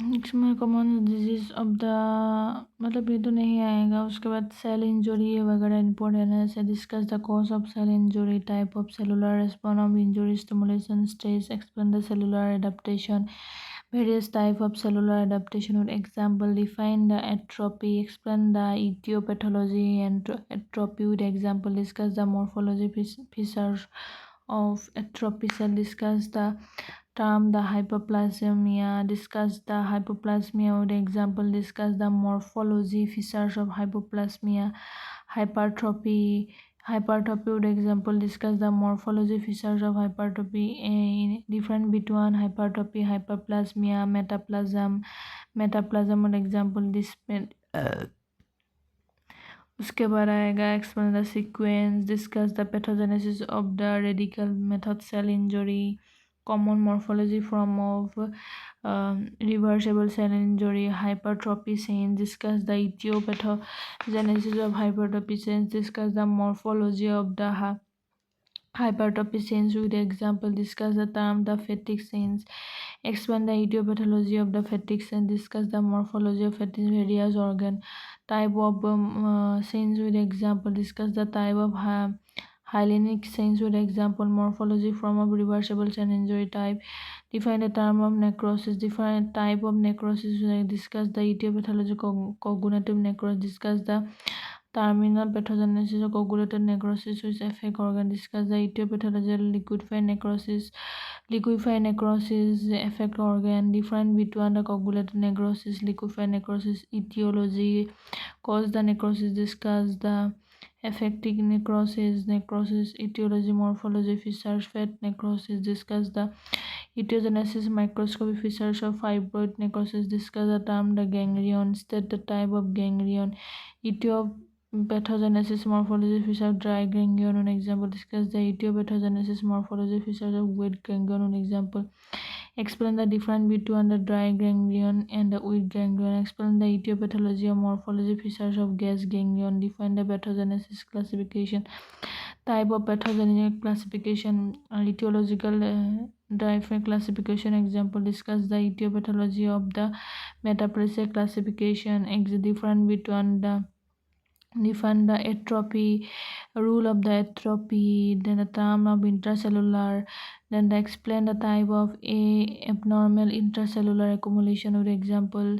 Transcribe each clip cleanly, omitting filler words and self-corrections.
इसमें common disease of the मतलब ये तो नहीं आएगा। उसके बाद सेल इंजरी वगैरह इंपॉर्टेंट है। से discuss the cause of cell injury, type of cellular response of injury, stimulation stage, explain the cellular adaptation, various type of cellular adaptation with example, define the atrophy, explain the etiology and atrophy with example, discuss the morphology features of atrophy cell, discuss the term the hyperplasmia, discuss the hyperplasmia with example, discuss the morphology features of hyperplasmia, hypertrophy with example, discuss the morphology features of hypertrophy, difference between hypertrophy, hyperplasmia, metaplasm और example उसके बाद आएगा explain the sequence, discuss the pathogenesis of the radical method cell injury, common morphology form of reversible cell injury, hypertrophy change, discuss the etiopathogenesis of hypertrophy change, discuss the morphology of the hypertrophy change with example, discuss the term the fatigue change, explain the etiology of the fatigue change, discuss the morphology of fatigue various organ, type of change with example, discuss the type of hyalinic change with example, morphology form of reversible cell injury type, define the term of necrosis, define type of necrosis, discuss the etiology cognitive necrosis, discuss the terminal pathogenesis of coagulated necrosis which affect organ, discuss the etiology liquefied necrosis affect organ, difference between the coagulated necrosis, liquefied necrosis, etiology, cause the necrosis, discuss the affecting necrosis, etiology, morphology features, fat necrosis, discuss the etiogenesis, microscopic features of fibroid necrosis, discuss the term the ganglion, state the type of ganglion, pathogenesis, morphology features of dry ganglion on example, discuss the pathogenesis, morphology features of wet ganglion on example, explain the difference between the dry ganglion and the wet ganglion, explain the etiology or morphology features of gas ganglion, define the pathogenesis classification, type of pathogenic classification, etiological different classification example, discuss the etiology of the metaplasia classification, difference between the define the atrophy, rule of the atrophy, then the term of intracellular, then explain the type of abnormal intracellular accumulation with example,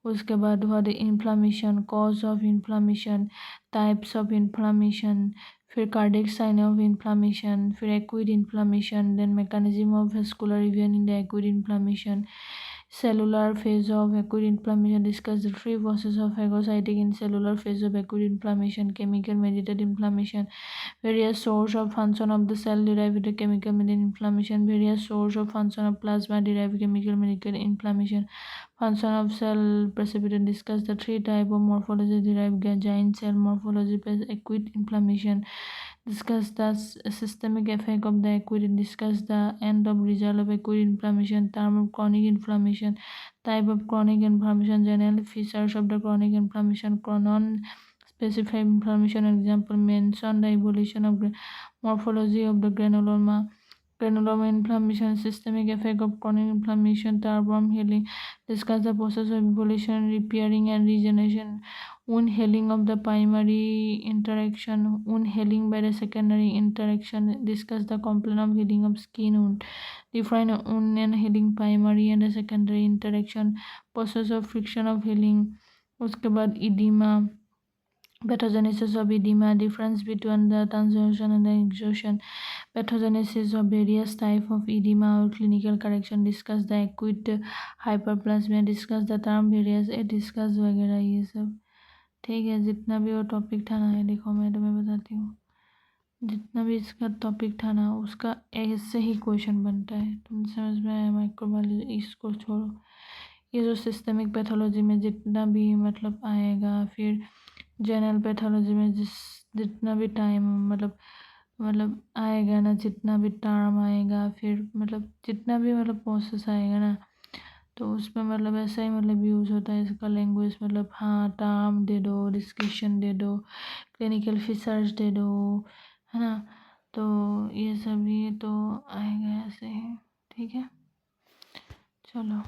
उसके बाद हुआ the inflammation, cause of inflammation, types of inflammation, फिर cardiac sign of inflammation, फिर acute inflammation, then mechanism of vascular event in the acute inflammation, cellular phase of acute inflammation, discuss the three processes of phagocytic in cellular phase of acute inflammation, chemical mediated inflammation, various source of function of the cell derived chemical mediated inflammation, various source of function of plasma derived chemical mediated inflammation, function of cell precipitate, discuss the three type of morphology derived giant cell morphology acute inflammation, discuss the systemic effect of the acute, discuss the end of result of acute inflammation, term of chronic inflammation, type of chronic inflammation, general features of the chronic inflammation, non-specific inflammation, example, mention the evolution of morphology of the granuloma inflammation, systemic effect of chronic inflammation, term healing, discuss the process of evolution, repairing and regeneration, wound healing of the primary interaction, wound healing by the secondary interaction, discuss the component of healing of skin wound, define wound and healing primary and the secondary interaction, process of friction of healing, उसके बाद edema, pathogenesis of edema, difference between the transfusion and the exhaustion, pathogenesis of various type of edema or clinical correction, discuss the acute hyperplasmia, discuss the term various, discuss वगैरह ये सब। ठीक है, जितना भी वो टॉपिक था ना, ये देखो मैं तुम्हें बताती हूँ, जितना भी इसका टॉपिक था ना उसका ऐसे ही क्वेश्चन बनता है, तुम समझ में आया। माइक्रोबायोलॉजी इसको छोड़ो, ये जो सिस्टमिक पैथोलॉजी में जितना भी मतलब आएगा, फिर जनरल पैथोलॉजी में जितना भी टाइम मतलब आएगा ना, जितना भी टर्म आएगा, फिर मतलब जितना भी मतलब प्रोसेस आएगा ना, तो उसमें मतलब ऐसा ही मतलब यूज़ होता है इसका लैंग्वेज, मतलब हाँ टर्म दे दो, डिस्क्रिप्शन दे दो, क्लिनिकल फीचर्स दे दो, है ना। तो ये सब ये तो आएगा ऐसे ही। ठीक है, चलो।